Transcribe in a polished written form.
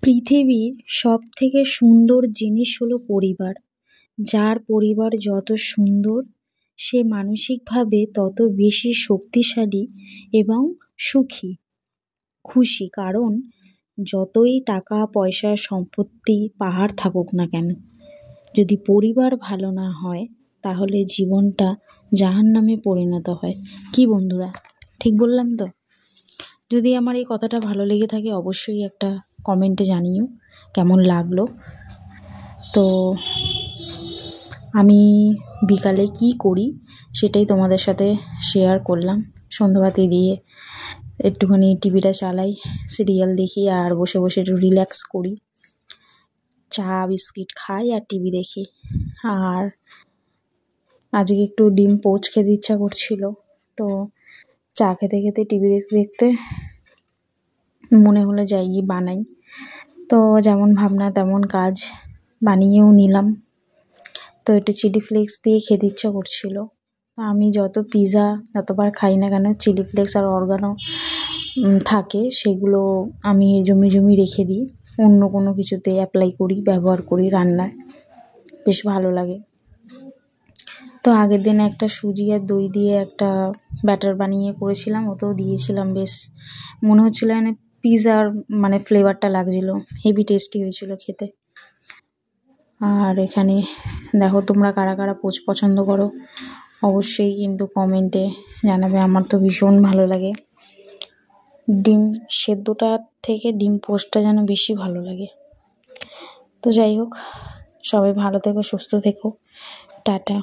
পৃথিবীর সবথেকে সুন্দর জিনিস হলো পরিবার। যার পরিবার যত সুন্দর, সে মানসিকভাবে তত বেশি শক্তিশালী এবং সুখী, খুশি। কারণ যতই টাকা পয়সা সম্পত্তি পাহাড় থাকুক না কেন, যদি পরিবার ভালো না হয় তাহলে জীবনটা জাহান্নামে পরিণত হয়। কি বন্ধুরা, ঠিক বললাম তো? যদি আমার এই কথাটা ভালো লেগে থাকে অবশ্যই একটা কমেন্টে জানিও কেমন লাগলো। তো আমি বিকালে কি করি সেটাই তোমাদের সাথে শেয়ার করলাম। সন্ধ্যাবাতি দিয়ে একটুখানি টিভিটা চালাই, সিরিয়াল দেখি আর বসে বসে একটু রিল্যাক্স করি, চা বিস্কিট খাই আর টিভি দেখি। আর আজকে একটু ডিম পোচ খেতে ইচ্ছা করছিল, তো চা খেতে খেতে টিভি দেখতে দেখতে মনে হলো যাই গিয়ে বানাই। তো যেমন ভাবনা তেমন কাজ, বানিয়েও নিলাম। তো একটু চিলি ফ্লেক্স দিয়ে খেতে ইচ্ছা করছিল। আমি যত পিৎজা যতবার খাই না কেন, চিলি ফ্লেক্স আর অরগানো থাকে, সেগুলো আমি জমি রেখে দিই, অন্য কোনো কিছুতে অ্যাপ্লাই করি, ব্যবহার করি রান্নায়, বেশ ভালো লাগে। তো আগের দিন একটা সুজি আর দই দিয়ে একটা ব্যাটার বানিয়ে করেছিলাম, ওতেও দিয়েছিলাম, বেশ মনে হচ্ছিলো মানে পিৎজার মানে ফ্লেভারটা লাগছিলো, হেভি টেস্টি হয়েছিল খেতে। আর এখানে দেখো, তোমরা কারা কারা পোচ পছন্দ করো অবশ্যই কিন্তু কমেন্টে জানাবে, আমার তো ভীষণ ভালো লাগে। ডিম সেদ্ধটার থেকে ডিম পোচটা যেন বেশি ভালো লাগে। তো যাই হোক, সবাই ভালো থেকো, সুস্থ থেকো, টাটা।